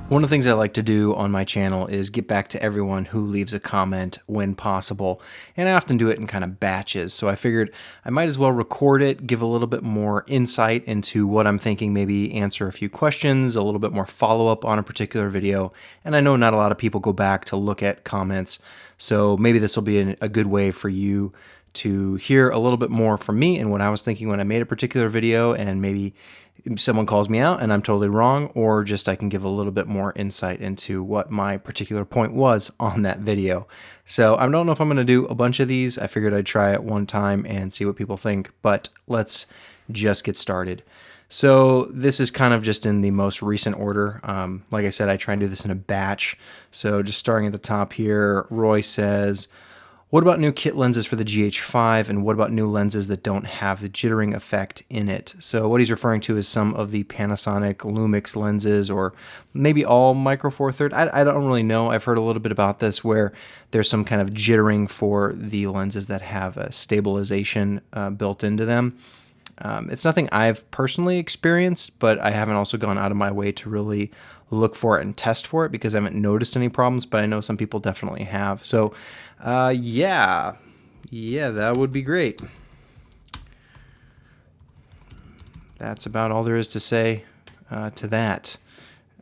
One of the things I like to do on my channel is get back to everyone who leaves a comment when possible, and I often do it in kind of batches, so I figured I might as well record it, give a little bit more insight into what I'm thinking, maybe answer a few questions, a little bit more follow-up on a particular video, and I know not a lot of people go back to look at comments, so maybe this will be a good way for you to hear a little bit more from me and what I was thinking when I made a particular video, and maybe someone calls me out and I'm totally wrong, or just I can give a little bit more insight into what my particular point was on that video. So I don't know if I'm going to do a bunch of these. I figured I'd try it one time and see what people think, but let's just get started. So this is kind of just in the most recent order. Like I said, I try and do this in a batch. So just starting at the top here, Roy says, what about new kit lenses for the GH5, and what about new lenses that don't have the jittering effect in it? So what he's referring to is some of the Panasonic Lumix lenses, or maybe all Micro Four Third. I don't really know. I've heard a little bit about this where there's some kind of jittering for the lenses that have a stabilization built into them. It's nothing I've personally experienced, but I haven't also gone out of my way to really look for it and test for it because I haven't noticed any problems, but I know some people definitely have. So yeah, that would be great. That's about all there is to say to that.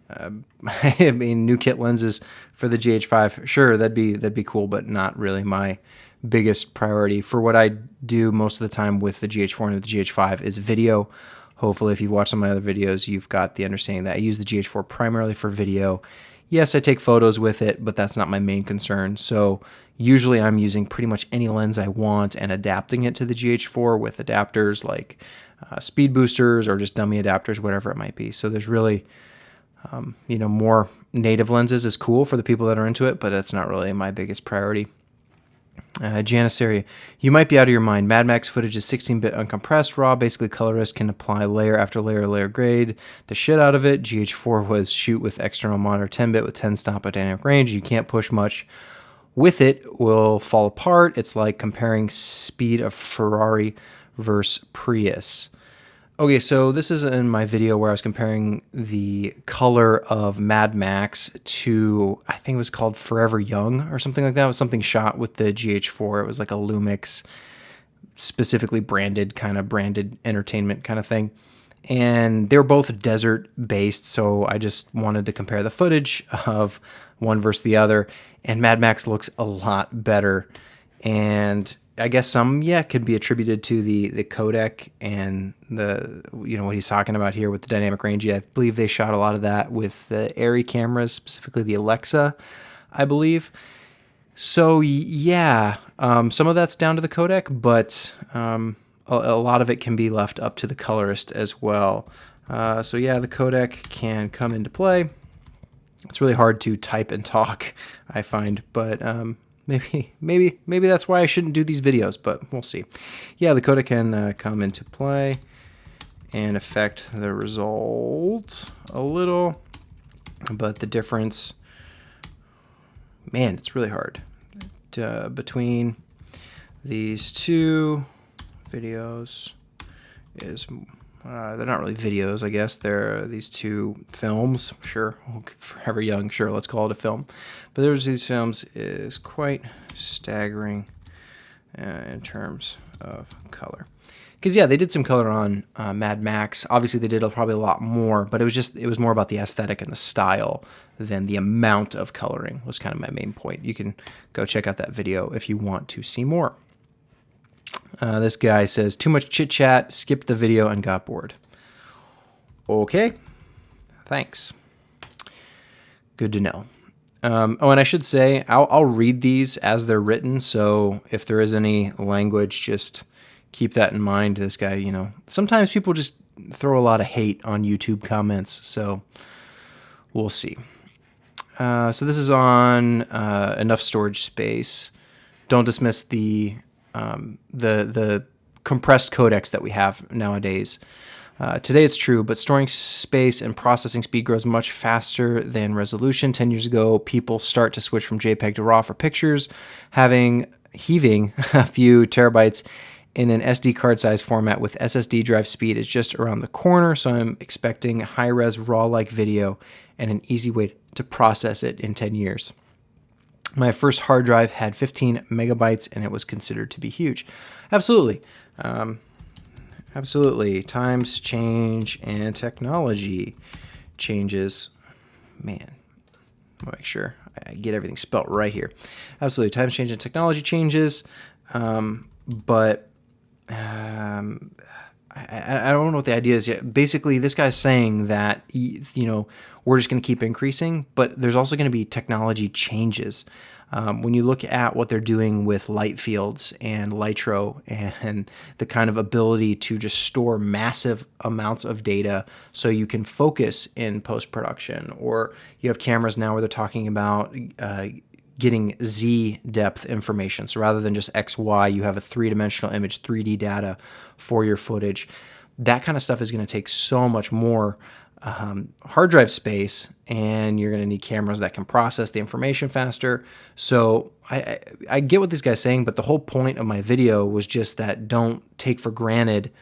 I mean, new kit lenses for the GH5, sure, that'd be cool, but not really my biggest priority. For what I do most of the time with the GH4 and the GH5 is video. Hopefully, if you've watched some of my other videos, you've got the understanding that I use the GH4 primarily for video. Yes, I take photos with it, but that's not my main concern. So usually I'm using pretty much any lens I want and adapting it to the GH4 with adapters like speed boosters or just dummy adapters, whatever it might be. So there's really, more native lenses is cool for the people that are into it, but that's not really my biggest priority. Janissaria, you might be out of your mind. Mad Max footage is 16-bit uncompressed RAW. Basically, colorist can apply layer after layer grade the shit out of it. GH4 was shoot with external monitor 10-bit with 10 stop at dynamic range. You can't push much with it. Will fall apart. It's like comparing speed of Ferrari versus Prius. Okay, so this is in my video where I was comparing the color of Mad Max to, I think it was called Forever Young or something like that. It was something shot with the GH4. It was like a Lumix, specifically branded entertainment kind of thing. And they were both desert based, so I just wanted to compare the footage of one versus the other. And Mad Max looks a lot better. And I guess some, could be attributed to the codec and the, what he's talking about here with the dynamic range. Yeah, I believe they shot a lot of that with the Arri cameras, specifically the Alexa, I believe. So yeah, some of that's down to the codec, but a lot of it can be left up to the colorist as well. So yeah, the codec can come into play. It's really hard to type and talk, I find, but Maybe that's why I shouldn't do these videos, but we'll see. Yeah, the codec can come into play and affect the results a little, but the difference, man, it's really hard between these two videos is they're not really videos, I guess. They're these two films. Sure, Forever Young, sure, let's call it a film. But there's these films is quite staggering in terms of color. Because, yeah, they did some color on Mad Max. Obviously, they did probably a lot more, but it was more about the aesthetic and the style than the amount of coloring was kind of my main point. You can go check out that video if you want to see more. This guy says, too much chit-chat, skipped the video and got bored. Okay, thanks. Good to know. And I should say, I'll read these as they're written, so if there is any language, just keep that in mind. This guy, sometimes people just throw a lot of hate on YouTube comments, so we'll see. So this is on enough storage space. Don't dismiss the compressed codecs that we have nowadays. Today it's true, but storing space and processing speed grows much faster than resolution. 10 years ago, people start to switch from JPEG to RAW for pictures, heaving a few terabytes, in an SD card size format with SSD drive speed is just around the corner, so I'm expecting high-res RAW-like video and an easy way to process it in 10 years. My first hard drive had 15 megabytes, and it was considered to be huge. Absolutely. Absolutely. Times change and technology changes. Man, I'll make sure I get everything spelt right here. Absolutely. Times change and technology changes. But I don't know what the idea is yet. Basically, this guy's saying that, we're just going to keep increasing, but there's also going to be technology changes. When you look at what they're doing with light fields and Lytro and the kind of ability to just store massive amounts of data so you can focus in post-production, or you have cameras now where they're talking about getting Z depth information. So rather than just XY, you have a three-dimensional image, 3D data for your footage. That kind of stuff is going to take so much more hard drive space, and you're going to need cameras that can process the information faster. So I get what this guy's saying, but the whole point of my video was just that don't take for granted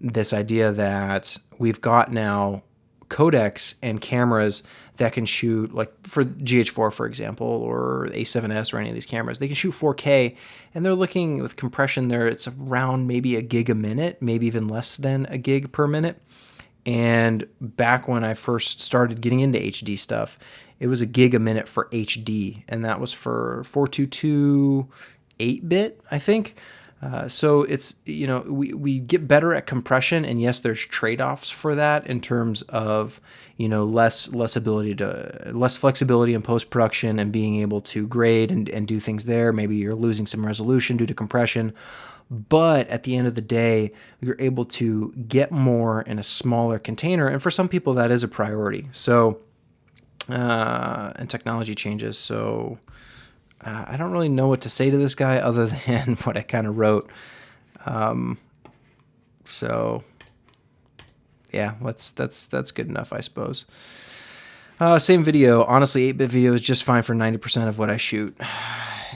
this idea that we've got now codecs and cameras that can shoot, like for GH4, for example, or A7S or any of these cameras, they can shoot 4K, and they're looking with compression there, it's around maybe a gig a minute, maybe even less than a gig per minute. And back when I first started getting into HD stuff, it was a gig a minute for HD, and that was for 422 8-bit, I think. So it's, we get better at compression, and yes, there's trade-offs for that in terms of, less flexibility in post-production and being able to grade and do things there. Maybe you're losing some resolution due to compression. But at the end of the day, you're able to get more in a smaller container. And for some people, that is a priority. So, and technology changes. So I don't really know what to say to this guy other than what I kind of wrote. So yeah, that's good enough, I suppose. Same video. Honestly, 8-bit video is just fine for 90% of what I shoot.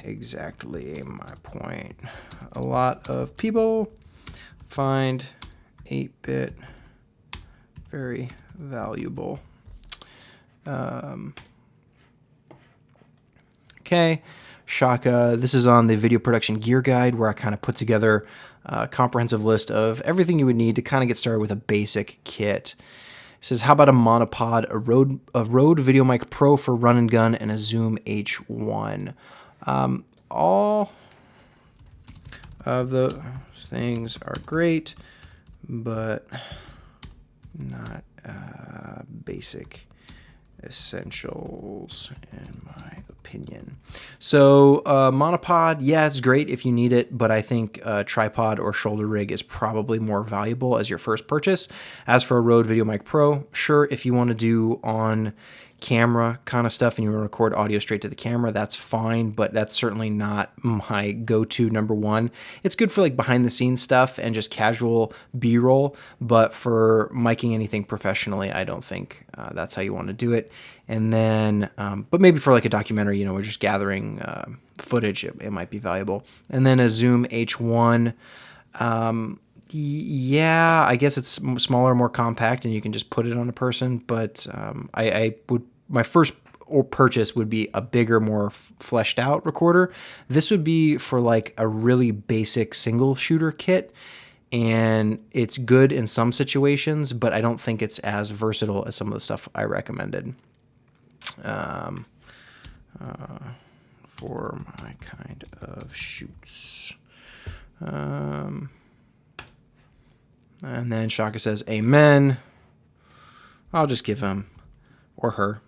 Exactly my point. A lot of people find 8-bit very valuable. Okay, Shaka. This is on the Video Production Gear Guide, where I kind of put together a comprehensive list of everything you would need to kind of get started with a basic kit. It says, how about a monopod, a Rode VideoMic Pro for run and gun, and a Zoom H1. All of the things are great, but not basic essentials in my opinion. So monopod, yeah, it's great if you need it, but I think a tripod or shoulder rig is probably more valuable as your first purchase. As for a Rode VideoMic Pro, sure, if you want to do on camera kind of stuff and you want to record audio straight to the camera, that's fine, but that's certainly not my go-to number one. It's good for like behind the scenes stuff and just casual B-roll, but for miking anything professionally, I don't think that's how you want to do it. And then, but maybe for like a documentary, we're just gathering footage, it might be valuable. And then a Zoom H1, yeah, I guess it's smaller, more compact, and you can just put it on a person. But my first purchase would be a bigger, more fleshed out recorder. This would be for like a really basic single shooter kit, and it's good in some situations, but I don't think it's as versatile as some of the stuff I recommended. For my kind of shoots. And then Shaka says, amen. I'll just give him or her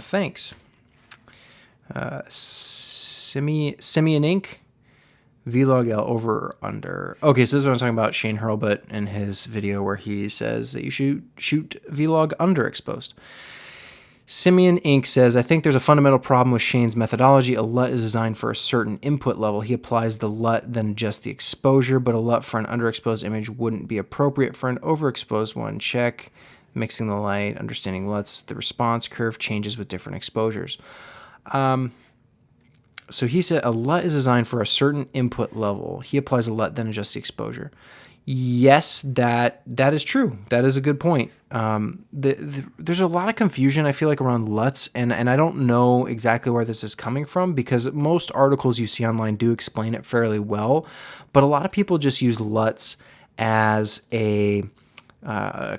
thanks. Simeon Inc. Vlog L over or under. Okay, so this is what I'm talking about Shane Hurlbut in his video where he says that you shoot Vlog underexposed. Simeon Inc. says, I think there's a fundamental problem with Shane's methodology. A LUT is designed for a certain input level. He applies the LUT, then just the exposure, but a LUT for an underexposed image wouldn't be appropriate for an overexposed one. Check. Mixing the light, understanding LUTs. The response curve changes with different exposures. So he said a LUT is designed for a certain input level. He applies a LUT, then adjusts the exposure. Yes, that is true. That is a good point. There's a lot of confusion, I feel like, around LUTs, and I don't know exactly where this is coming from, because most articles you see online do explain it fairly well, but a lot of people just use LUTs as a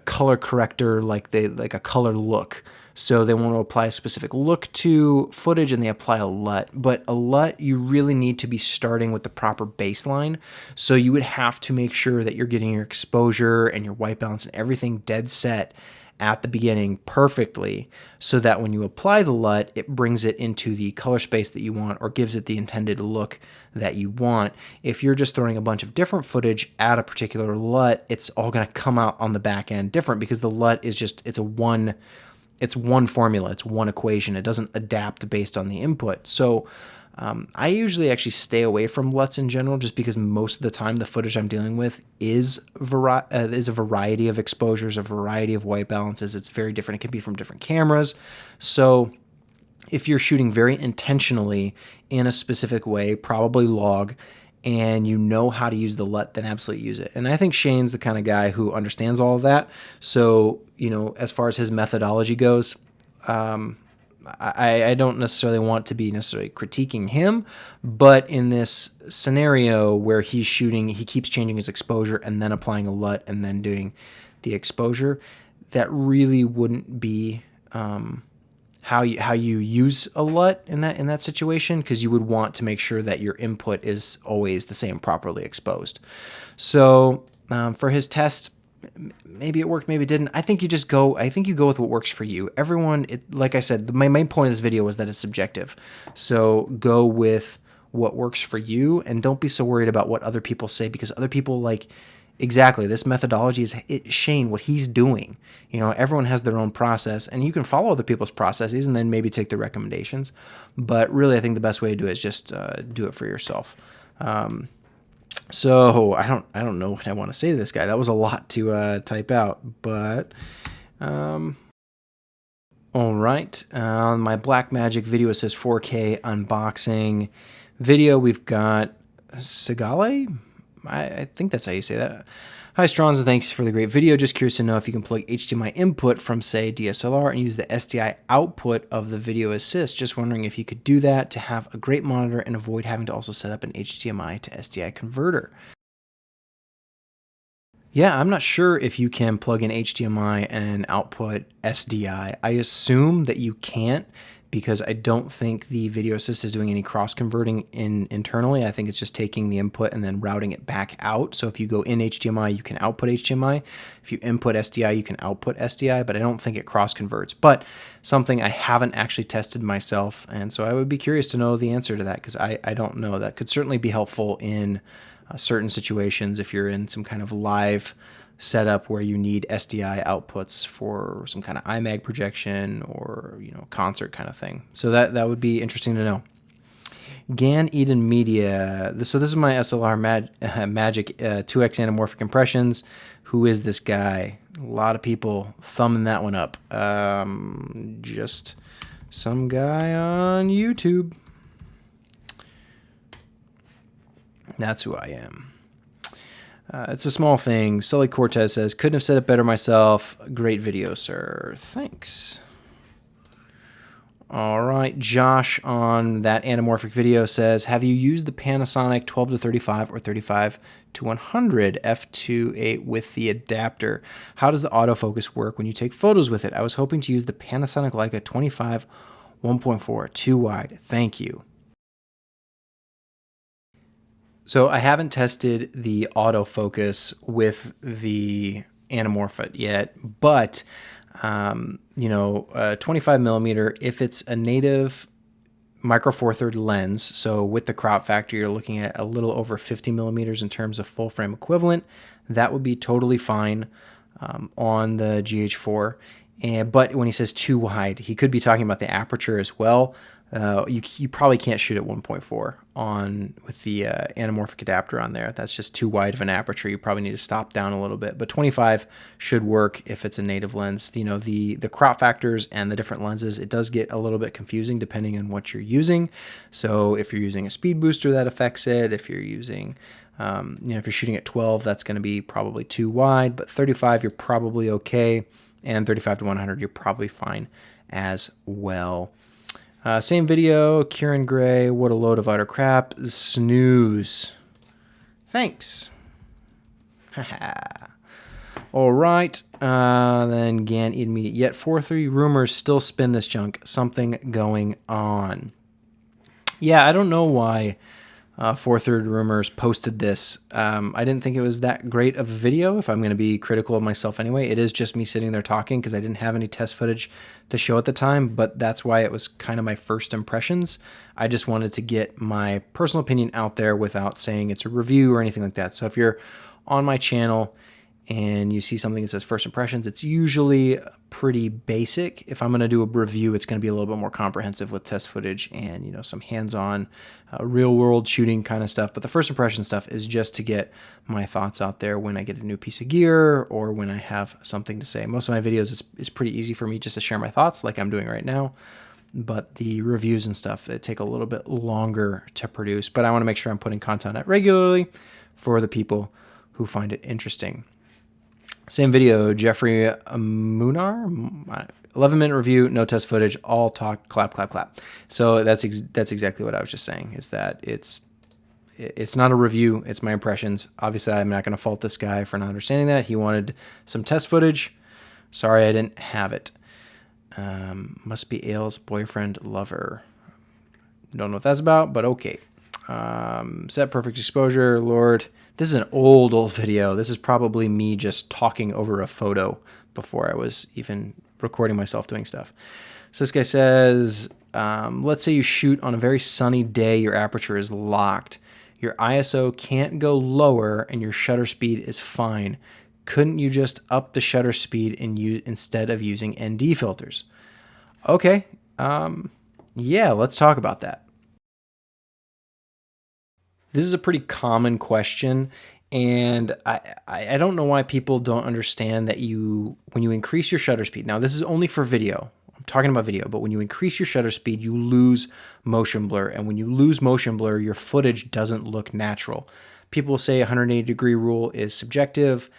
color corrector, like a color look. So they want to apply a specific look to footage and they apply a LUT. But a LUT, you really need to be starting with the proper baseline. So you would have to make sure that you're getting your exposure and your white balance and everything dead set at the beginning perfectly, so that when you apply the LUT, it brings it into the color space that you want, or gives it the intended look that you want. If you're just throwing a bunch of different footage at a particular LUT, it's all going to come out on the back end different, because the LUT is just, it's one formula, it's one equation. It doesn't adapt based on the input. So I usually actually stay away from LUTs in general, just because most of the time the footage I'm dealing with is a variety of exposures, a variety of white balances. It's very different. It can be from different cameras. So if you're shooting very intentionally in a specific way, probably log, and you know how to use the LUT, then absolutely use it. And I think Shane's the kind of guy who understands all of that. So, as far as his methodology goes, I don't necessarily want to be necessarily critiquing him, but in this scenario where he's shooting, he keeps changing his exposure and then applying a LUT and then doing the exposure, that really wouldn't be how you use a LUT in that situation, because you would want to make sure that your input is always the same, properly exposed. So for his test, maybe it worked, maybe it didn't. I think you go with what works for you. Everyone, like I said, my main point of this video was that it's subjective. So go with what works for you, and don't be so worried about what other people say, because other people exactly, this methodology is Shane, what he's doing. Everyone has their own process, and you can follow other people's processes and then maybe take their recommendations. But really, I think the best way to do it is just do it for yourself. So I don't know what I want to say to this guy. That was a lot to type out, but all right. On my Blackmagic Video Assist 4K unboxing video, we've got Segale. I think that's how you say that. Hi, Stronza. Thanks for the great video. Just curious to know if you can plug HDMI input from, say, DSLR and use the SDI output of the Video Assist. Just wondering if you could do that to have a great monitor and avoid having to also set up an HDMI to SDI converter. Yeah, I'm not sure if you can plug in HDMI and output SDI. I assume that you can't, because I don't think the Video Assist is doing any cross-converting internally. I think it's just taking the input and then routing it back out. So if you go in HDMI, you can output HDMI. If you input SDI, you can output SDI, but I don't think it cross-converts. But something I haven't actually tested myself, and so I would be curious to know the answer to that, because I don't know. That could certainly be helpful in certain situations if you're in some kind of live setup where you need SDI outputs for some kind of IMAG projection or concert kind of thing. So that would be interesting to know. Gan Eden Media. So this is my SLR Magic 2X anamorphic impressions. Who is this guy? A lot of people thumbing that one up. Just some guy on YouTube. That's who I am. It's a small thing. Sully Cortez says, couldn't have said it better myself. Great video, sir. Thanks. All right. Josh on that anamorphic video says, have you used the Panasonic 12-35 or 35-100 f2.8 with the adapter? How does the autofocus work when you take photos with it? I was hoping to use the Panasonic Leica 25 1.4 too wide. Thank you. So I haven't tested the autofocus with the anamorphic yet, but 25 millimeter, if it's a native micro four thirds lens, so with the crop factor, you're looking at a little over 50 millimeters in terms of full frame equivalent, that would be totally fine on the GH4. But when he says too wide, he could be talking about the aperture as well. You probably can't shoot at 1.4 on with the anamorphic adapter on there. That's just too wide of an aperture. You probably need to stop down a little bit, but 25 should work if it's a native lens. You know, the crop factors and the different lenses, it does get a little bit confusing depending on what you're using. So if you're using a speed booster, that affects it. If you're using if you're shooting at 12, that's going to be probably too wide, but 35, you're probably okay. And 35 to 100, you're probably fine as well. Same video, Kieran Gray, what a load of utter crap. Snooze. Thanks. Haha. All right. Then Gan immediate. Yet 4-3 rumors still spin this junk. Something going on. Yeah, I don't know why 4-3 rumors posted this. I didn't think it was that great of a video, if I'm going to be critical of myself anyway. It is just me sitting there talking because I didn't have any test footage to show at the time, but that's why it was kind of my first impressions. I just wanted to get my personal opinion out there without saying it's a review or anything like that. So if you're on my channel and you see something that says first impressions, it's usually pretty basic. If I'm going to do a review, it's going to be a little bit more comprehensive with test footage and, you know, some hands-on real world shooting kind of stuff. But the first impression stuff is just to get my thoughts out there when I get a new piece of gear or when I have something to say. Most of my videos is pretty easy for me just to share my thoughts like I'm doing right now. But the reviews and stuff, it take a little bit longer to produce. But I want to make sure I'm putting content out regularly for the people who find it interesting. Same video, Jeffrey Munar, 11-minute review, no test footage, all talk, clap, clap, clap. So that's exactly what I was just saying, is that it's not a review, it's my impressions. Obviously, I'm not going to fault this guy for not understanding that. He wanted some test footage. Sorry, I didn't have it. Must be Ailes' boyfriend, lover. Don't know what that's about, but okay. Set perfect exposure, Lord. This is an old video. This is probably me just talking over a photo before I was even recording myself doing stuff. So this guy says, let's say you shoot on a very sunny day, your aperture is locked. Your ISO can't go lower and your shutter speed is fine. Couldn't you just up the shutter speed and instead of using ND filters? Okay. Yeah, let's talk about that. This is a pretty common question, and I don't know why people don't understand that when you increase your shutter speed, now this is only for video, I'm talking about video, but when you increase your shutter speed, you lose motion blur, and when you lose motion blur, your footage doesn't look natural. People say 180-degree rule is subjective.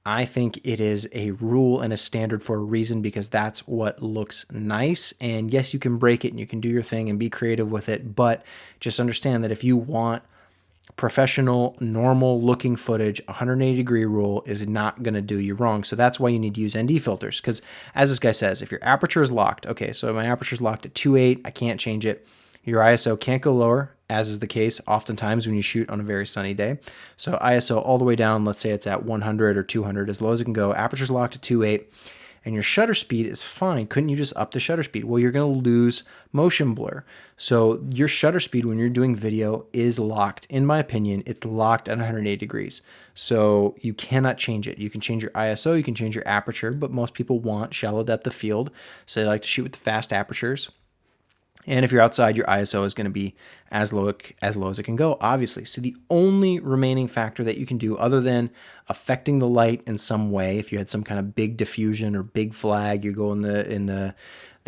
I think it is a rule and a standard for a reason because that's what looks nice. And yes, you can break it and you can do your thing and be creative with it, but just understand that if you want professional, normal looking footage, 180-degree rule is not going to do you wrong. So that's why you need to use ND filters. Because as this guy says, if your aperture is locked, okay, so my aperture is locked at 2.8, I can't change it. Your ISO can't go lower, as is the case oftentimes when you shoot on a very sunny day. So ISO all the way down, let's say it's at 100 or 200, as low as it can go. Aperture's locked at 2.8. And your shutter speed is fine. Couldn't you just up the shutter speed? Well, you're going to lose motion blur. So your shutter speed when you're doing video is locked. In my opinion, it's locked at 180 degrees. So you cannot change it. You can change your ISO, you can change your aperture, but most people want shallow depth of field. So they like to shoot with the fast apertures. And if you're outside, your ISO is going to be as low as it can go, obviously. So the only remaining factor that you can do other than affecting the light in some way, if you had some kind of big diffusion or big flag, you go in the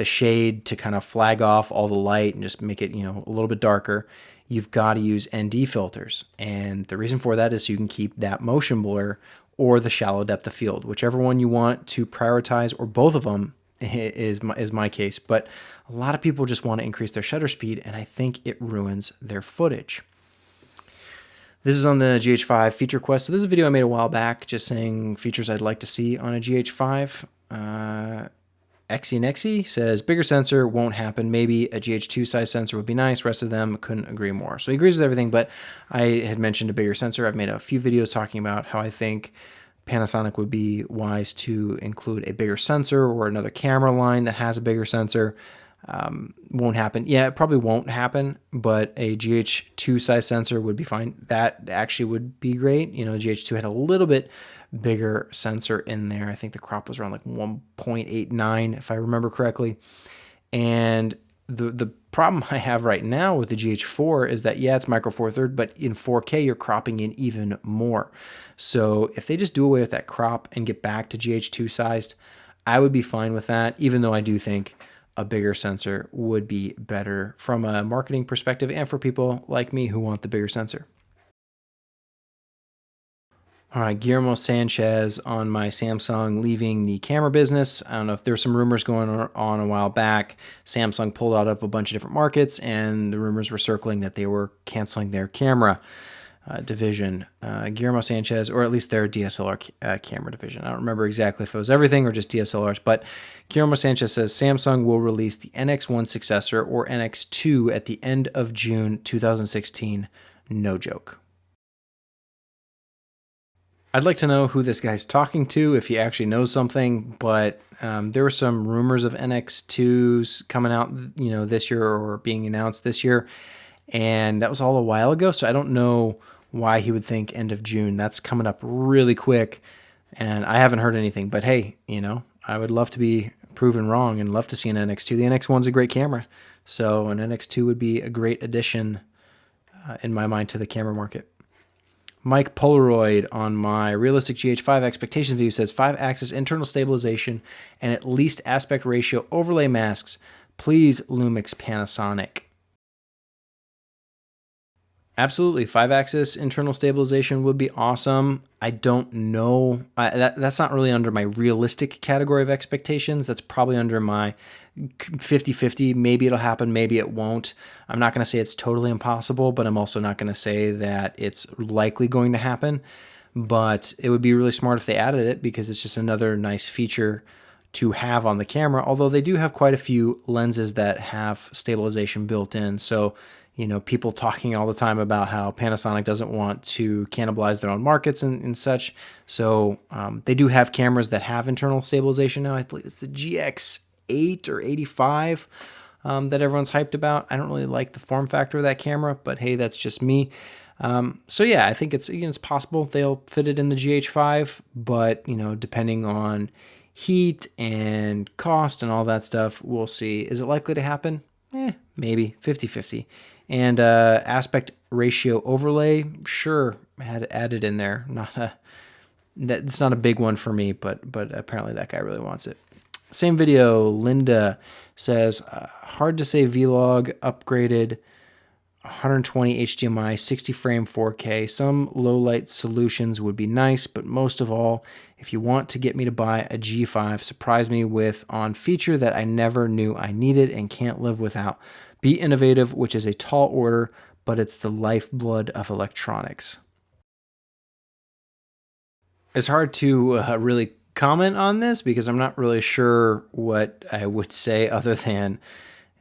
shade to kind of flag off all the light and just make it, you know, a little bit darker, you've got to use ND filters. And the reason for that is so you can keep that motion blur or the shallow depth of field, whichever one you want to prioritize, or both of them is my case. But a lot of people just want to increase their shutter speed, and I think it ruins their footage. This is on the GH5 feature quest. So this is a video I made a while back just saying features I'd like to see on a GH5. Nexi says, bigger sensor won't happen. Maybe a GH2 size sensor would be nice. Rest of them couldn't agree more. So he agrees with everything, but I had mentioned a bigger sensor. I've made a few videos talking about how I think Panasonic would be wise to include a bigger sensor or another camera line that has a bigger sensor. Won't happen. Yeah, it probably won't happen, but a GH2 size sensor would be fine. That actually would be great. You know, GH2 had a little bit bigger sensor in there. I think the crop was around like 1.89 if I remember correctly. And The problem I have right now with the GH4 is that, yeah, it's micro four third, but in 4K, you're cropping in even more. So if they just do away with that crop and get back to GH2 sized, I would be fine with that, even though I do think a bigger sensor would be better from a marketing perspective and for people like me who want the bigger sensor. All right, Guillermo Sanchez on my Samsung leaving the camera business. I don't know if there were some rumors going on a while back. Samsung pulled out of a bunch of different markets, and the rumors were circling that they were canceling their camera division. Guillermo Sanchez, or at least their DSLR camera division. I don't remember exactly if it was everything or just DSLRs, but Guillermo Sanchez says Samsung will release the NX1 successor or NX2 at the end of June 2016. No joke. I'd like to know who this guy's talking to, if he actually knows something, but there were some rumors of NX2s coming out, this year or being announced this year, and that was all a while ago, so I don't know why he would think end of June. That's coming up really quick, and I haven't heard anything, but hey, I would love to be proven wrong and love to see an NX2. The NX1's a great camera, so an NX2 would be a great addition in my mind to the camera market. Mike Polaroid on my Realistic GH5 expectations view says 5-axis internal stabilization and at least aspect ratio overlay masks. Please, Lumix Panasonic. Absolutely, 5-axis internal stabilization would be awesome. I don't know. That's not really under my realistic category of expectations. That's probably under my 50-50. Maybe it'll happen, maybe it won't. I'm not going to say it's totally impossible, but I'm also not going to say that it's likely going to happen. But it would be really smart if they added it, because it's just another nice feature to have on the camera, although they do have quite a few lenses that have stabilization built in. So, people talking all the time about how Panasonic doesn't want to cannibalize their own markets and such. So they do have cameras that have internal stabilization now. I believe it's the GX8 or 85 that everyone's hyped about. I don't really like the form factor of that camera, but hey, that's just me. So yeah, I think it's possible they'll fit it in the GH5, but depending on heat and cost and all that stuff, we'll see. Is it likely to happen? Maybe 50-50. And aspect ratio overlay, sure, had added in there. It's not a big one for me, but apparently that guy really wants it. Same video, Linda says, hard to say vlog upgraded 120 HDMI, 60 frame 4K. Some low light solutions would be nice, but most of all, if you want to get me to buy a G5, surprise me with on feature that I never knew I needed and can't live without. Be innovative, which is a tall order, but it's the lifeblood of electronics. It's hard to really comment on this because I'm not really sure what I would say other than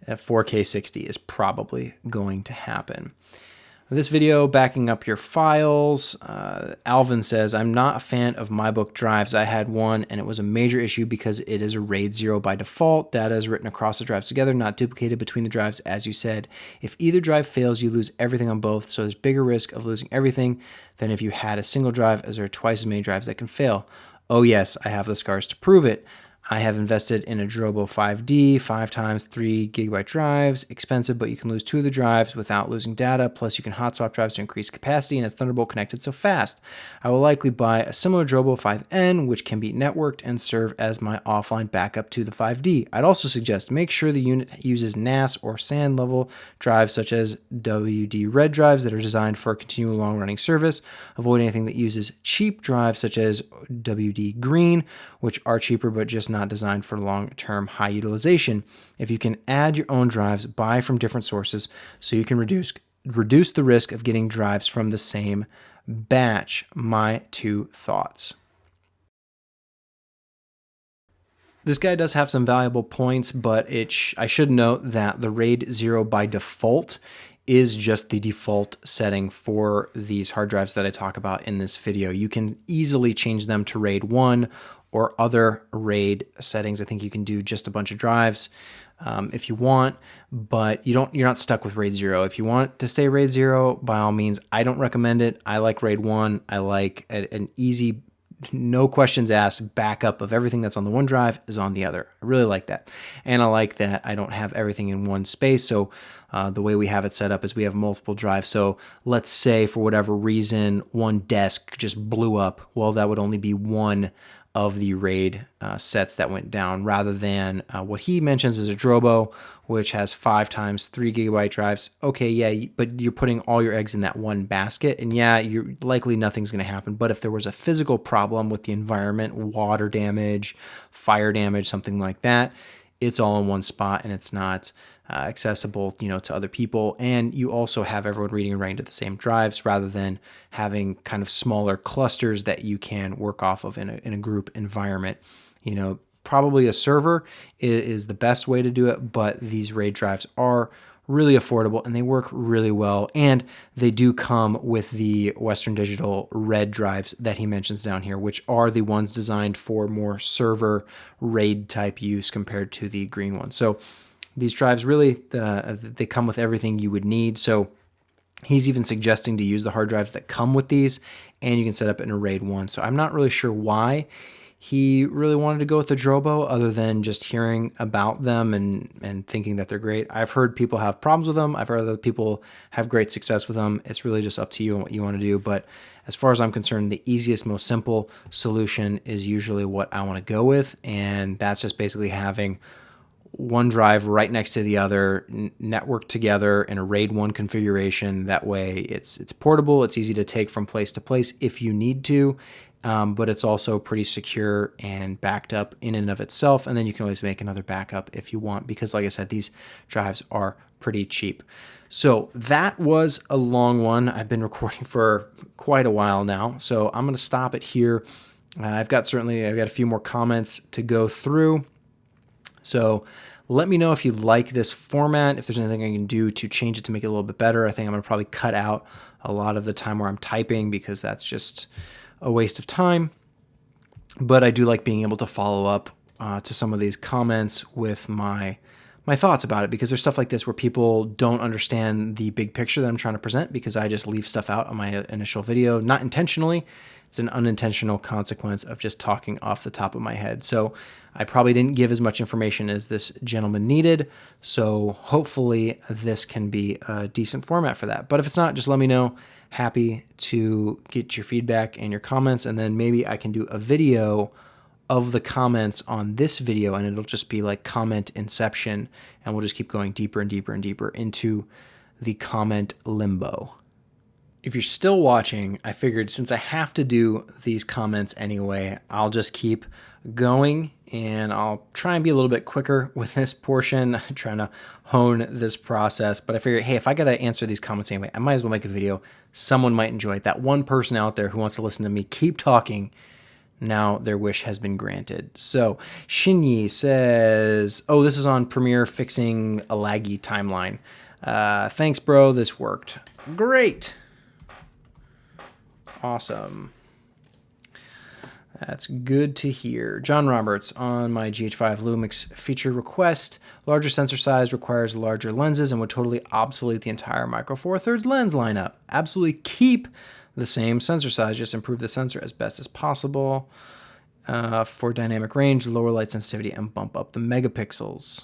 4K 60 is probably going to happen. This video backing up your files. Alvin says, I'm not a fan of MyBook drives. I had one and it was a major issue because it is a RAID 0 by default. Data is written across the drives together, not duplicated between the drives, as you said. If either drive fails, you lose everything on both, so there's bigger risk of losing everything than if you had a single drive, as there are twice as many drives that can fail. Oh yes, I have the scars to prove it. I have invested in a Drobo 5D, 5x 3 GB drives. Expensive, but you can lose 2 of the drives without losing data. Plus, you can hot swap drives to increase capacity, and it's Thunderbolt connected so fast. I will likely buy a similar Drobo 5N, which can be networked and serve as my offline backup to the 5D. I'd also suggest make sure the unit uses NAS or SAN level drives, such as WD Red drives that are designed for continual long-running service. Avoid anything that uses cheap drives, such as WD Green, which are cheaper but just not designed for long-term high utilization. If you can add your own drives, buy from different sources so you can reduce the risk of getting drives from the same batch. My 2 thoughts. This guy does have some valuable points, but I should note that the RAID 0 by default is just the default setting for these hard drives that I talk about in this video. You can easily change them to RAID 1 or other RAID settings. I think you can do just a bunch of drives if you want, but you're not stuck with RAID 0. If you want to stay RAID 0, by all means, I don't recommend it. I like RAID 1. I like an easy no questions asked, backup of everything that's on the one drive is on the other. I really like that. And I like that I don't have everything in one space. So the way we have it set up is we have multiple drives. So let's say for whatever reason, one desk just blew up. Well, that would only be one of the RAID sets that went down, rather than what he mentions is a Drobo, which has 5 times 3 gigabyte drives. Okay, yeah, but you're putting all your eggs in that one basket, and yeah, you're likely nothing's going to happen. But if there was a physical problem with the environment, water damage, fire damage, something like that, it's all in one spot, and it's not accessible, to other people. And you also have everyone reading and writing to the same drives, rather than having kind of smaller clusters that you can work off of in a group environment. Probably a server is the best way to do it, but these RAID drives are really affordable and they work really well. And they do come with the Western Digital red drives that he mentions down here, which are the ones designed for more server RAID type use compared to the green ones. So these drives really, they come with everything you would need. So he's even suggesting to use the hard drives that come with these, and you can set up in a RAID 1. So I'm not really sure why he really wanted to go with the Drobo, other than just hearing about them and thinking that they're great. I've heard people have problems with them. I've heard other people have great success with them. It's really just up to you and what you want to do. But as far as I'm concerned, the easiest, most simple solution is usually what I want to go with. And that's just basically having one drive right next to the other, networked together in a RAID 1 configuration. That way it's portable, it's easy to take from place to place if you need to, but it's also pretty secure and backed up in and of itself. And then you can always make another backup if you want, because like I said, these drives are pretty cheap. So that was a long one. I've been recording for quite a while now, so I'm going to stop it here. I've got a few more comments to go through. So let me know if you like this format, if there's anything I can do to change it to make it a little bit better. I think I'm going to probably cut out a lot of the time where I'm typing, because that's just a waste of time. But I do like being able to follow up to some of these comments with my thoughts about it, because there's stuff like this where people don't understand the big picture that I'm trying to present, because I just leave stuff out on my initial video, not intentionally. It's an unintentional consequence of just talking off the top of my head. So I probably didn't give as much information as this gentleman needed. So hopefully this can be a decent format for that. But if it's not, just let me know. Happy to get your feedback and your comments. And then maybe I can do a video of the comments on this video, and it'll just be like comment inception. And we'll just keep going deeper and deeper and deeper into the comment limbo. If you're still watching, I figured since I have to do these comments anyway, I'll just keep going, and I'll try and be a little bit quicker with this portion, trying to hone this process. But I figured, hey, if I got to answer these comments anyway, I might as well make a video. Someone might enjoy it. That one person out there who wants to listen to me keep talking, now their wish has been granted. So Shinyi says, oh, this is on Premiere fixing a laggy timeline. Thanks, bro. This worked. Great. Awesome. That's good to hear. John Roberts, on my GH5 Lumix feature request, larger sensor size requires larger lenses and would totally obsolete the entire Micro Four Thirds lens lineup. Absolutely keep the same sensor size, just improve the sensor as best as possible for dynamic range, lower light sensitivity, and bump up the megapixels.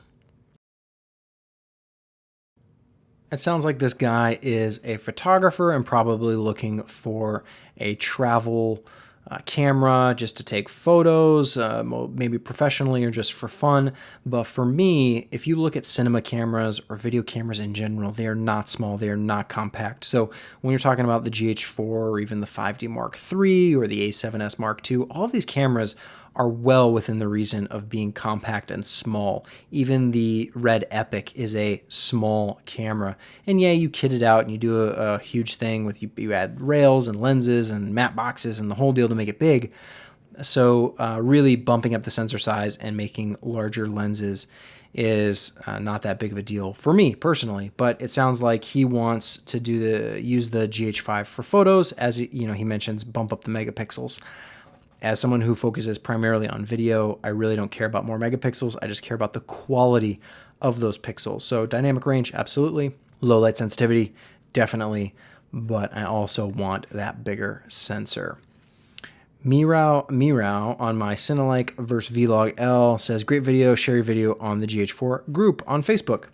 It sounds like this guy is a photographer and probably looking for a travel camera just to take photos, maybe professionally or just for fun. But for me, if you look at cinema cameras or video cameras in general, they are not small, they are not compact. So when you're talking about the GH4 or even the 5D Mark III or the A7S Mark II, all of these cameras are well within the reason of being compact and small. Even the Red Epic is a small camera. And yeah, you kit it out and you do a huge thing with you add rails and lenses and matte boxes and the whole deal to make it big. So really bumping up the sensor size and making larger lenses is not that big of a deal for me personally, but it sounds like he wants to use the GH5 for photos, as he mentions, bump up the megapixels. As someone who focuses primarily on video, I really don't care about more megapixels. I just care about the quality of those pixels. So dynamic range, absolutely. Low light sensitivity, definitely. But I also want that bigger sensor. Mirau on my Cinelike vs Vlog L says, great video, share your video on the GH4 group on Facebook.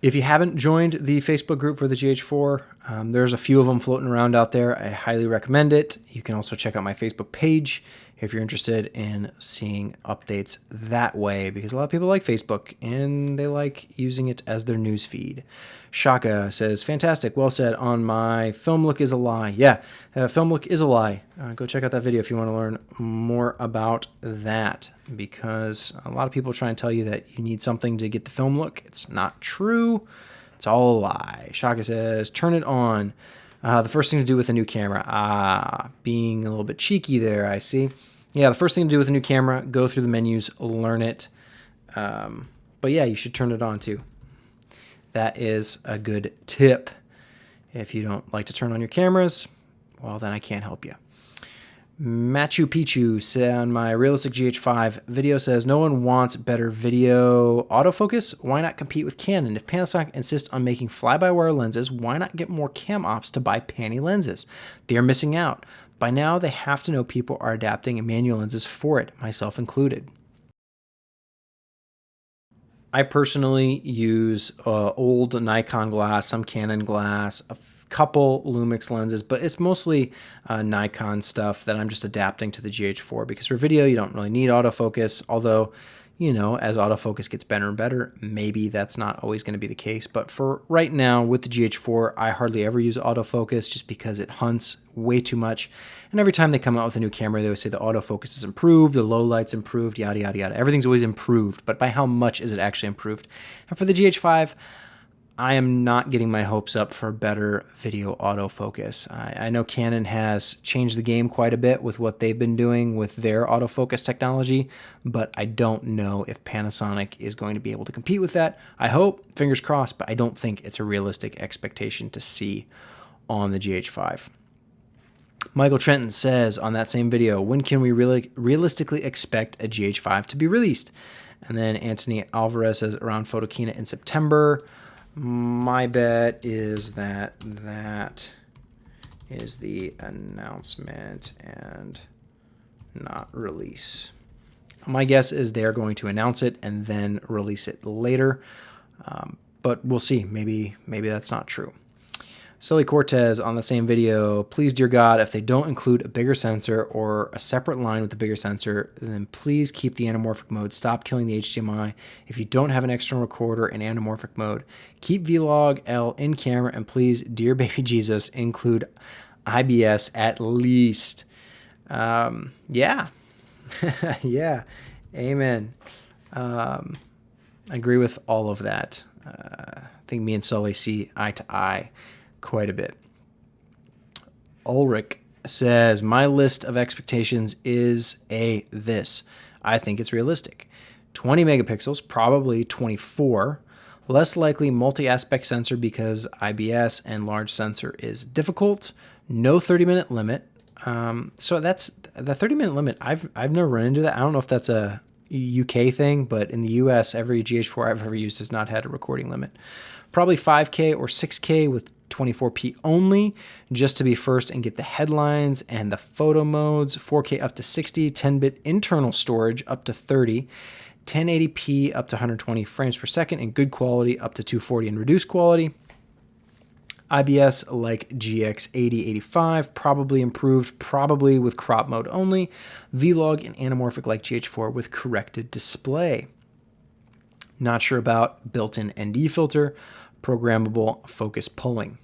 If you haven't joined the Facebook group for the GH4, there's a few of them floating around out there. I highly recommend it. You can also check out my Facebook page if you're interested in seeing updates that way, because a lot of people like Facebook and they like using it as their news feed. Shaka says, fantastic, well said on my film look is a lie. Yeah, film look is a lie. Go check out that video if you want to learn more about that, because a lot of people try and tell you that you need something to get the film look. It's not true. It's all a lie. Shaka says, turn it on. The first thing to do with a new camera. Being a little bit cheeky there, I see. Yeah, the first thing to do with a new camera, go through the menus, learn it. But yeah, you should turn it on too. That is a good tip. If you don't like to turn on your cameras, well, then I can't help you. Machu Picchu on my Realistic GH5 video says, no one wants better video autofocus. Why not compete with Canon? If Panasonic insists on making fly-by-wire lenses, why not get more cam ops to buy panny lenses? They're missing out. By now, they have to know people are adapting manual lenses for it, myself included. I personally use old Nikon glass, some Canon glass, a couple Lumix lenses, but it's mostly Nikon stuff that I'm just adapting to the GH4, because for video, you don't really need autofocus, although, you know, as autofocus gets better and better, maybe that's not always going to be the case. But for right now with the GH4, I hardly ever use autofocus just because it hunts way too much. And every time they come out with a new camera, they always say the autofocus is improved, the low light's improved, yada, yada, yada. Everything's always improved, but by how much is it actually improved? And for the GH5, I am not getting my hopes up for better video autofocus. I know Canon has changed the game quite a bit with what they've been doing with their autofocus technology, but I don't know if Panasonic is going to be able to compete with that. I hope, fingers crossed, but I don't think it's a realistic expectation to see on the GH5. Michael Trenton says on that same video, when can we really realistically expect a GH5 to be released? And then Anthony Alvarez says around Photokina in September. My bet is that is the announcement and not release. My guess is they're going to announce it and then release it later, but we'll see. Maybe that's not true. Sully Cortez on the same video, please, dear God, if they don't include a bigger sensor or a separate line with a bigger sensor, then please keep the anamorphic mode. Stop killing the HDMI. If you don't have an external recorder in anamorphic mode, keep Vlog L in camera, and please, dear baby Jesus, include IBS at least. Yeah. Yeah. Amen. I agree with all of that. I think me and Sully see eye to eye quite a bit. Ulrich says, my list of expectations is this. I think it's realistic. 20 megapixels, probably 24. Less likely multi-aspect sensor because IBS and large sensor is difficult. No 30-minute limit. So that's the 30-minute limit. I've never run into that. I don't know if that's a UK thing, but in the US, every GH4 I've ever used has not had a recording limit. Probably 5K or 6K with 24p only, just to be first and get the headlines and the photo modes. 4K up to 60, 10-bit internal storage up to 30, 1080p up to 120 frames per second in good quality, up to 240 in reduced quality. IBS like GX8085, probably improved, probably with crop mode only. Vlog and anamorphic like GH4 with corrected display. Not sure about built-in ND filter, programmable focus pulling.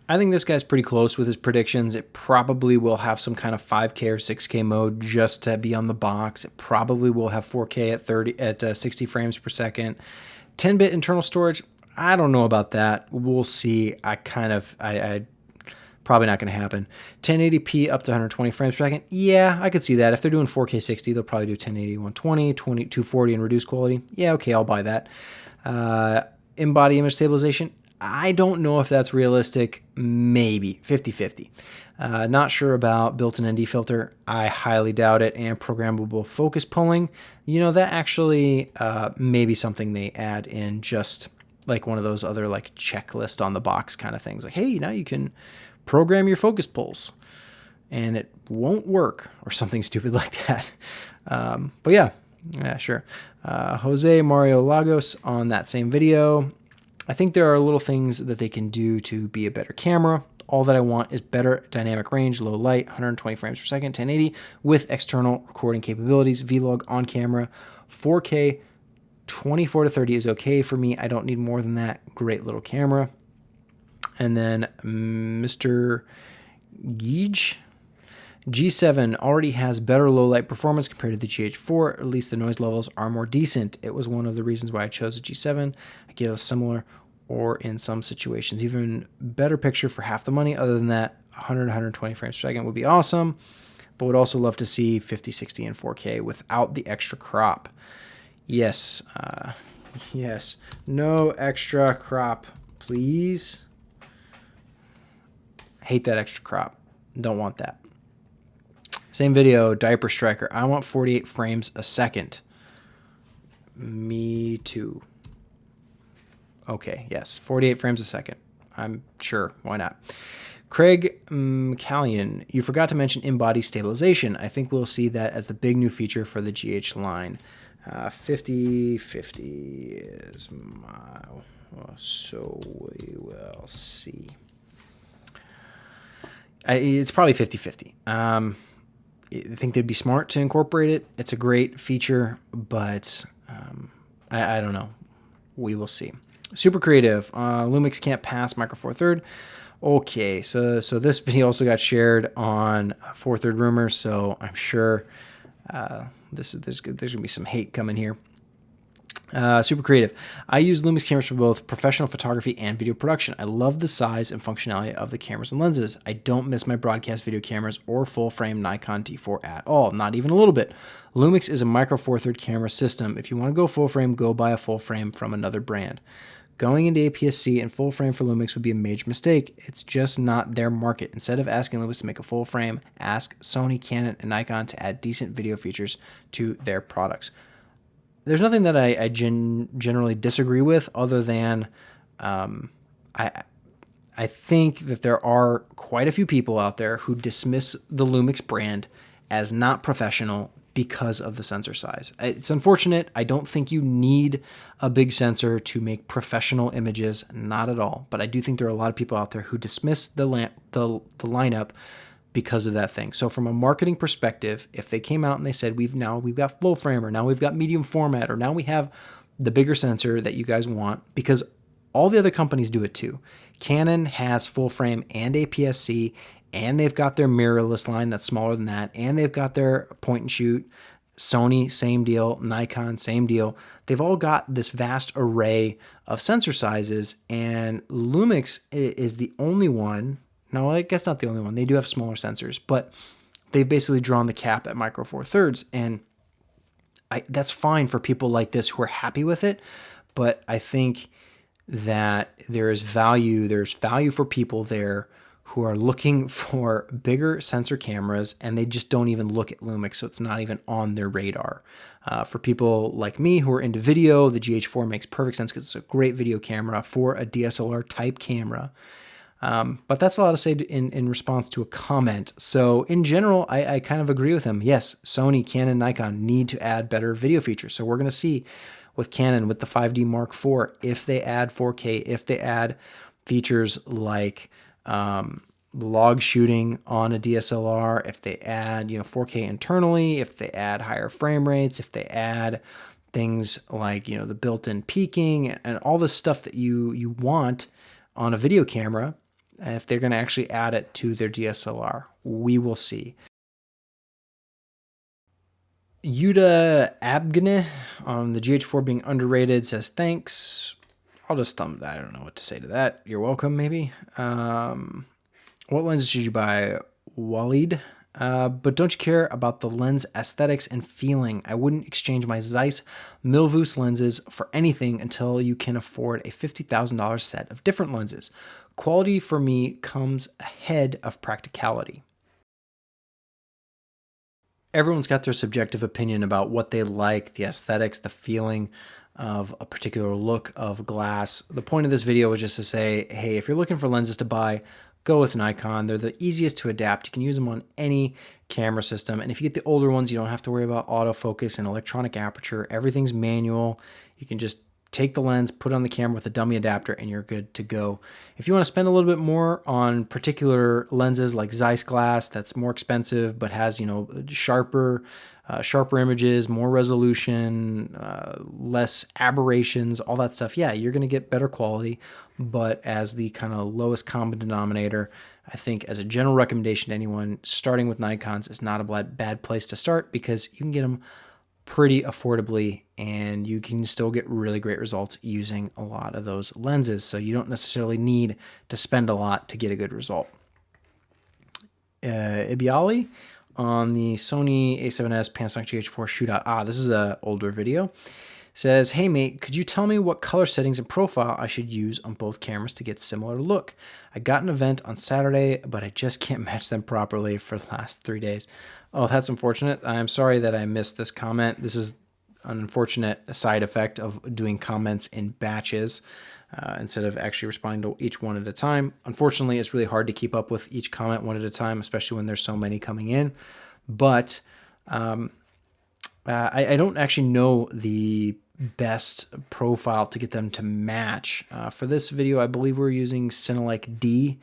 I think this guy's pretty close with his predictions. It probably will have some kind of 5K or 6K mode just to be on the box. It probably will have 4K at 60 frames per second. 10-bit internal storage, I don't know about that. We'll see. I probably not going to happen. 1080p up to 120 frames per second. Yeah, I could see that. If they're doing 4K 60, they'll probably do 1080, 120, 240 in reduced quality. Yeah, okay, I'll buy that. In-body image stabilization, I don't know if that's realistic. Maybe 50-50. Not sure about built-in ND filter. I highly doubt it. And programmable focus pulling, you know, that actually may be something they add in, just like one of those other like checklist on the box kind of things. Like, hey, now you can program your focus pulls and it won't work or something stupid like that. But yeah, sure. Jose Mario Lagos on that same video. I think there are little things that they can do to be a better camera. All that I want is better dynamic range, low light, 120 frames per second, 1080 with external recording capabilities, vlog on camera, 4K, 24 to 30 is okay for me. I don't need more than that. Great little camera. And then Mr. Geej, G7 already has better low light performance compared to the GH4. At least the noise levels are more decent. It was one of the reasons why I chose the G7. I gave a similar, or in some situations, even better picture for half the money. Other than that, 100, 120 frames per second would be awesome, but would also love to see 50, 60, and 4K without the extra crop. Yes, yes, no extra crop, please. Hate that extra crop. Don't want that. Same video, Diaper Striker. I want 48 frames a second. Me too. Okay, yes, 48 frames a second. I'm sure, why not? Craig McCallion, you forgot to mention in-body stabilization. I think we'll see that as the big new feature for the GH line. 50-50 is my... So we will see. It's probably 50-50. I think they'd be smart to incorporate it. It's a great feature, but I don't know. We will see. Super creative. Lumix can't pass Micro Four Third. Okay, so this video also got shared on Four Third Rumors, so I'm sure there's gonna be some hate coming here. Super creative. I use Lumix cameras for both professional photography and video production. I love the size and functionality of the cameras and lenses. I don't miss my broadcast video cameras or full frame Nikon D4 at all, not even a little bit. Lumix is a Micro Four Third camera system. If you want to go full frame, go buy a full frame from another brand. Going into APS-C and full frame for Lumix would be a major mistake. It's just not their market. Instead of asking Lumix to make a full frame, ask Sony, Canon, and Nikon to add decent video features to their products. There's nothing that I generally disagree with, other than I think that there are quite a few people out there who dismiss the Lumix brand as not professional because of the sensor size. It's unfortunate. I don't think you need a big sensor to make professional images, not at all. But I do think there are a lot of people out there who dismiss the lineup because of that thing. So from a marketing perspective, if they came out and they said, we've got full frame, or now we've got medium format, or now we have the bigger sensor that you guys want, because all the other companies do it too. Canon has full frame and APS-C, and they've got their mirrorless line that's smaller than that, and they've got their point and shoot. Sony, same deal. Nikon, same deal. They've all got this vast array of sensor sizes, and Lumix is the only one. No, I guess not the only one. They do have smaller sensors, but they've basically drawn the cap at Micro Four Thirds, and that's fine for people like this who are happy with it. But I think that there's value for people there who are looking for bigger sensor cameras, and they just don't even look at Lumix, so it's not even on their radar. For people like me who are into video, the GH4 makes perfect sense because it's a great video camera for a DSLR type camera. But that's a lot to say in response to a comment. So in general, I kind of agree with him. Yes, Sony, Canon, Nikon need to add better video features. So we're going to see with Canon, with the 5D Mark IV, if they add 4K, if they add features like log shooting on a DSLR, if they add 4K internally, if they add higher frame rates, if they add things like the built-in peaking and all the stuff that you want on a video camera. If they're going to actually add it to their DSLR, we will see. Yuda Abgne on the GH4 being underrated says thanks. I'll just thumb that. I don't know what to say to that. You're welcome, maybe. What lenses should you buy, Walid? But don't you care about the lens aesthetics and feeling? I wouldn't exchange my Zeiss Milvus lenses for anything until you can afford a $50,000 set of different lenses. Quality for me comes ahead of practicality. Everyone's got their subjective opinion about what they like, the aesthetics, the feeling of a particular look of glass. The point of this video was just to say, hey, if you're looking for lenses to buy, go with Nikon. They're the easiest to adapt. You can use them on any camera system. And if you get the older ones, you don't have to worry about autofocus and electronic aperture. Everything's manual. You can just take the lens, put it on the camera with a dummy adapter, and you're good to go. If you want to spend a little bit more on particular lenses like Zeiss glass, that's more expensive but has, sharper images, more resolution, less aberrations, all that stuff. Yeah, you're going to get better quality, but as the kind of lowest common denominator, I think as a general recommendation to anyone, starting with Nikons is not a bad place to start because you can get them pretty affordably and you can still get really great results using a lot of those lenses. So you don't necessarily need to spend a lot to get a good result. Ibiali on the Sony a7S Panasonic GH4 shootout. This is an older video. Says, hey mate, could you tell me what color settings and profile I should use on both cameras to get similar look? I got an event on Saturday, but I just can't match them properly for the last 3 days. Oh, that's unfortunate. I'm sorry that I missed this comment. This is an unfortunate side effect of doing comments in batches instead of actually responding to each one at a time. Unfortunately, it's really hard to keep up with each comment one at a time, especially when there's so many coming in. But I don't actually know the best profile to get them to match. For this video, I believe we're using Cinelike D,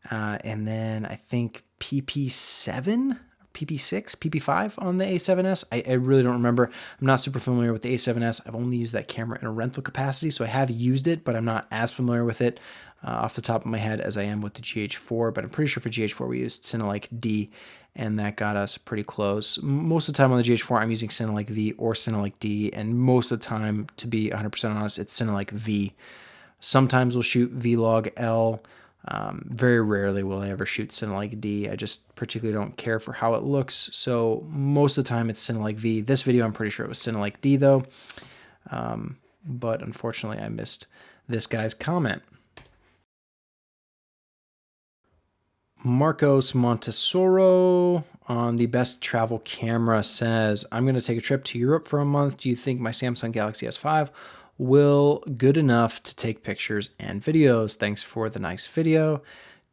and then I think PP7, PP6, PP5 on the A7S. I really don't remember. I'm not super familiar with the A7S. I've only used that camera in a rental capacity, so I have used it, but I'm not as familiar with it off the top of my head as I am with the GH4, but I'm pretty sure for GH4 we used Cinelike D, and that got us pretty close. Most of the time on the GH4, I'm using Cinelike V or Cinelike D, and most of the time, to be 100% honest, it's Cinelike V. Sometimes we'll shoot Vlog L. Very rarely will I ever shoot Cinelike D. I just particularly don't care for how it looks, so most of the time it's Cinelike V. This video, I'm pretty sure it was Cinelike D, though, but unfortunately, I missed this guy's comment. Marcos Montesoro on the best travel camera says, I'm going to take a trip to Europe for a month. Do you think my Samsung Galaxy S5 will good enough to take pictures and videos? Thanks for the nice video.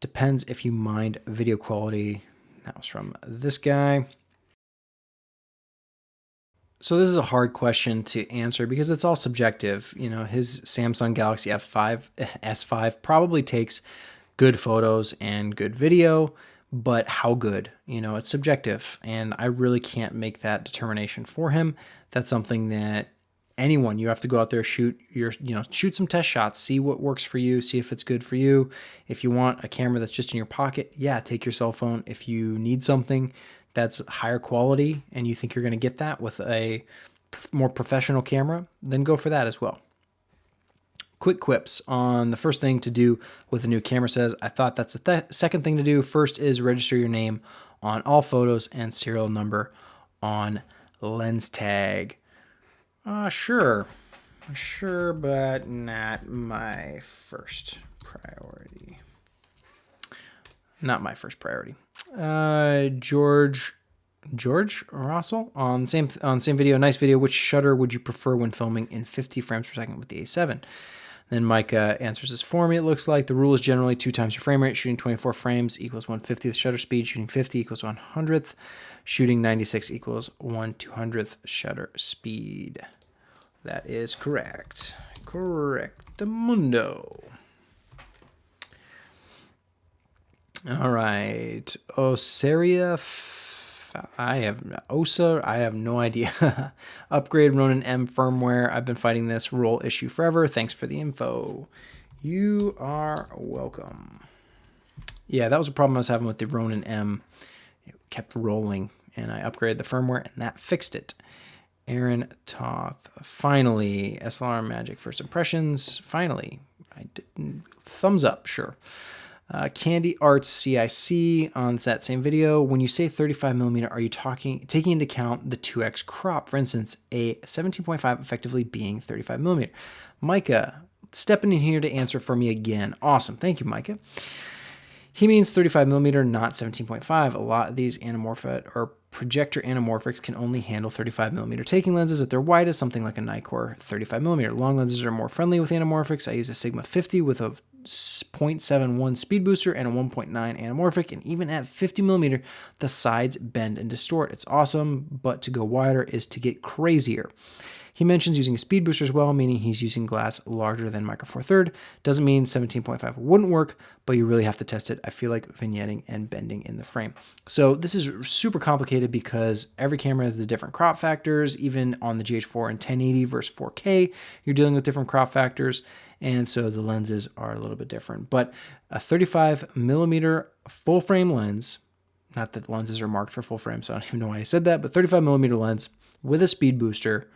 Depends if you mind video quality. That was from this guy. So this is a hard question to answer because it's all subjective. His Samsung Galaxy S5 probably takes good photos and good video, but how good? It's subjective, and I really can't make that determination for him. That's something that anyone, you have to go out there, shoot some test shots, see what works for you, see if it's good for you. If you want a camera that's just in your pocket, yeah, take your cell phone. If you need something that's higher quality and you think you're going to get that with a more professional camera, then go for that as well. Quick quips on the first thing to do with a new camera says, I thought that's the second thing to do. First is register your name on all photos and serial number on lens tag. Sure, but not my first priority. Not my first priority. George Russell on same video, nice video. Which shutter would you prefer when filming in 50 frames per second with the A7? Then Micah answers this for me. It looks like the rule is generally 2 times your frame rate. Shooting 24 frames equals 1/50th shutter speed. Shooting 50 equals 1/100th. Shooting 96 equals 1/200th shutter speed. That is correct. Correctamundo. All right. I have no idea. Upgrade Ronin M firmware. I've been fighting this roll issue forever. Thanks for the info. You are welcome. Yeah, that was a problem I was having with the Ronin M. It kept rolling, and I upgraded the firmware, and that fixed it. Aaron Toth. Finally, SLR Magic First Impressions. Finally. Thumbs up, sure. Candy Arts CIC on that same video. When you say 35mm, are you taking into account the 2x crop? For instance, a 17.5 effectively being 35mm. Micah, stepping in here to answer for me again. Awesome. Thank you, Micah. He means 35mm, not 17.5. A lot of these anamorphic or projector anamorphics can only handle 35mm taking lenses at their widest, something like a Nikkor 35mm. Long lenses are more friendly with anamorphics. I use a Sigma 50 with a 0.71 speed booster and a 1.9 anamorphic, and even at 50 millimeter, the sides bend and distort. It's awesome, but to go wider is to get crazier. He mentions using a speed booster as well, meaning he's using glass larger than Micro Four Third. Doesn't mean 17.5 wouldn't work, but you really have to test it. I feel like vignetting and bending in the frame. So this is super complicated because every camera has the different crop factors. Even on the GH4 and 1080 versus 4K, you're dealing with different crop factors. And so the lenses are a little bit different. But a 35 millimeter full frame lens, not that the lenses are marked for full frame, so I don't even know why I said that, but 35 millimeter lens with a speed booster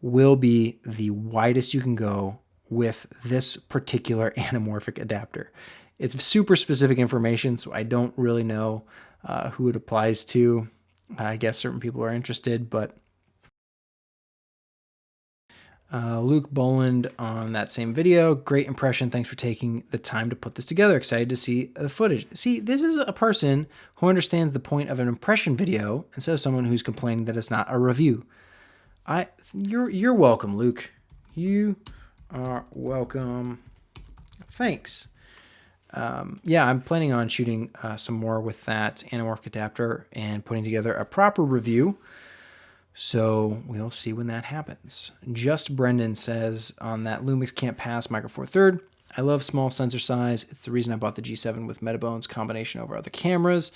will be the widest you can go with this particular anamorphic adapter. It's super specific information, so I don't really know who it applies to. I guess certain people are interested, but Luke Boland on that same video, great impression. Thanks for taking the time to put this together. Excited to see the footage. See, this is a person who understands the point of an impression video instead of someone who's complaining that it's not a review. You're welcome, Luke. You are welcome. Thanks. Yeah, I'm planning on shooting some more with that anamorphic adapter and putting together a proper review. So we'll see when that happens. Just Brendan says on that Lumix can't pass Micro Four Third. I love small sensor size. It's the reason I bought the G7 with Metabones combination over other cameras.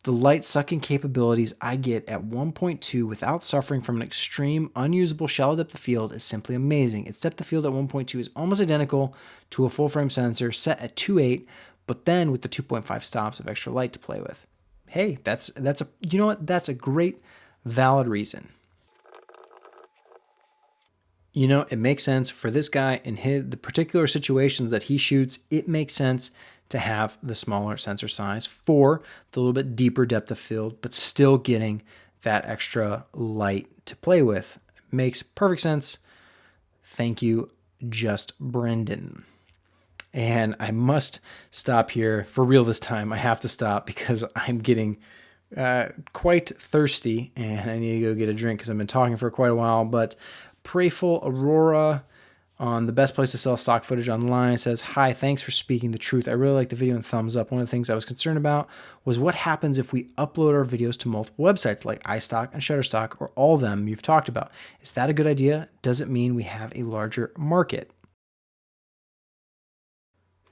The light sucking capabilities I get at 1.2 without suffering from an extreme unusable shallow depth of field is simply amazing. Its depth of field at 1.2 is almost identical to a full frame sensor set at 2.8, but then with the 2.5 stops of extra light to play with. Hey, that's a you know what? That's a great valid reason. You know, it makes sense for this guy in the particular situations that he shoots. It makes sense to have the smaller sensor size for the little bit deeper depth of field, but still getting that extra light to play with. Makes perfect sense. Thank you, Just Brendan. And I must stop here for real this time. I have to stop because I'm getting quite thirsty and I need to go get a drink because I've been talking for quite a while. But Prayful Aurora on the best place to sell stock footage online says, hi, thanks for speaking the truth. I really like the video and thumbs up. One of the things I was concerned about was what happens if we upload our videos to multiple websites like iStock and Shutterstock or all of them you've talked about. Is that a good idea? Does it mean we have a larger market?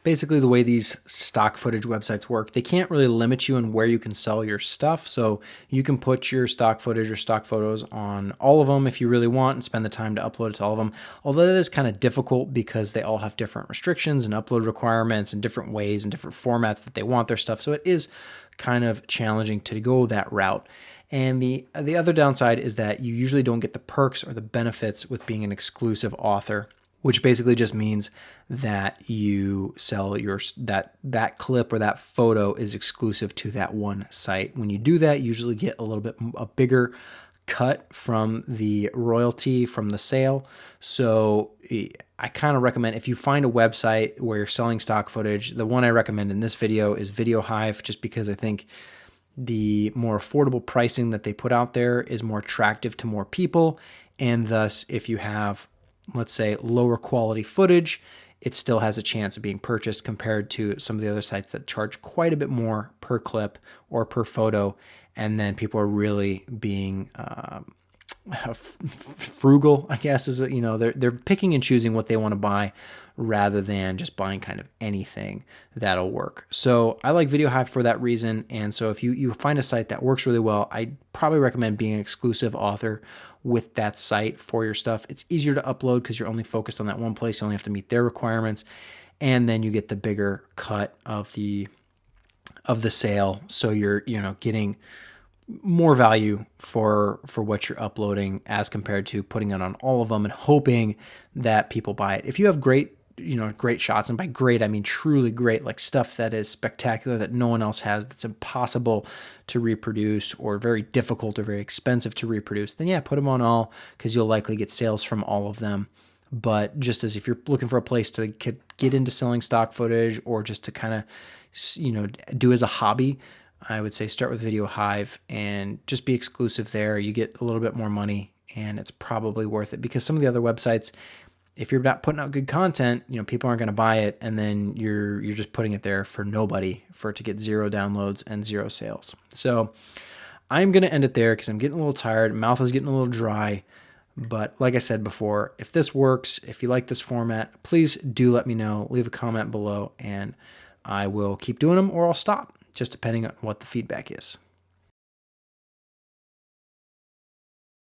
Basically, the way these stock footage websites work, they can't really limit you on where you can sell your stuff. So you can put your stock footage or stock photos on all of them if you really want and spend the time to upload it to all of them. Although that is kind of difficult because they all have different restrictions and upload requirements and different ways and different formats that they want their stuff. So it is kind of challenging to go that route. And the other downside is that you usually don't get the perks or the benefits with being an exclusive author, which basically just means that you sell that clip or that photo is exclusive to that one site. When you do that, you usually get a bigger cut from the royalty from the sale. So I kind of recommend if you find a website where you're selling stock footage, the one I recommend in this video is VideoHive, just because I think the more affordable pricing that they put out there is more attractive to more people. And thus, if you have, let's say, lower quality footage, it still has a chance of being purchased compared to some of the other sites that charge quite a bit more per clip or per photo. And then people are really being frugal, I guess, they're picking and choosing what they want to buy rather than just buying kind of anything that'll work. So I like VideoHive for that reason. And so if you find a site that works really well, I probably recommend being an exclusive author with that site for your stuff. It's easier to upload because you're only focused on that one place. You only have to meet their requirements. And then you get the bigger cut of the sale. So you're, getting more value for what you're uploading as compared to putting it on all of them and hoping that people buy it. If you have great shots, and by great, I mean truly great, like stuff that is spectacular that no one else has, that's impossible to reproduce or very difficult or very expensive to reproduce, then yeah, put them on all because you'll likely get sales from all of them. But just as if you're looking for a place to get into selling stock footage or just to kind of, do as a hobby, I would say start with VideoHive and just be exclusive there. You get a little bit more money and it's probably worth it because some of the other websites, if you're not putting out good content, people aren't going to buy it, and then you're just putting it there for nobody, for it to get 0 downloads and 0 sales. So I'm going to end it there because I'm getting a little tired. Mouth is getting a little dry. But like I said before, if this works, if you like this format, please do let me know. Leave a comment below, and I will keep doing them or I'll stop, just depending on what the feedback is.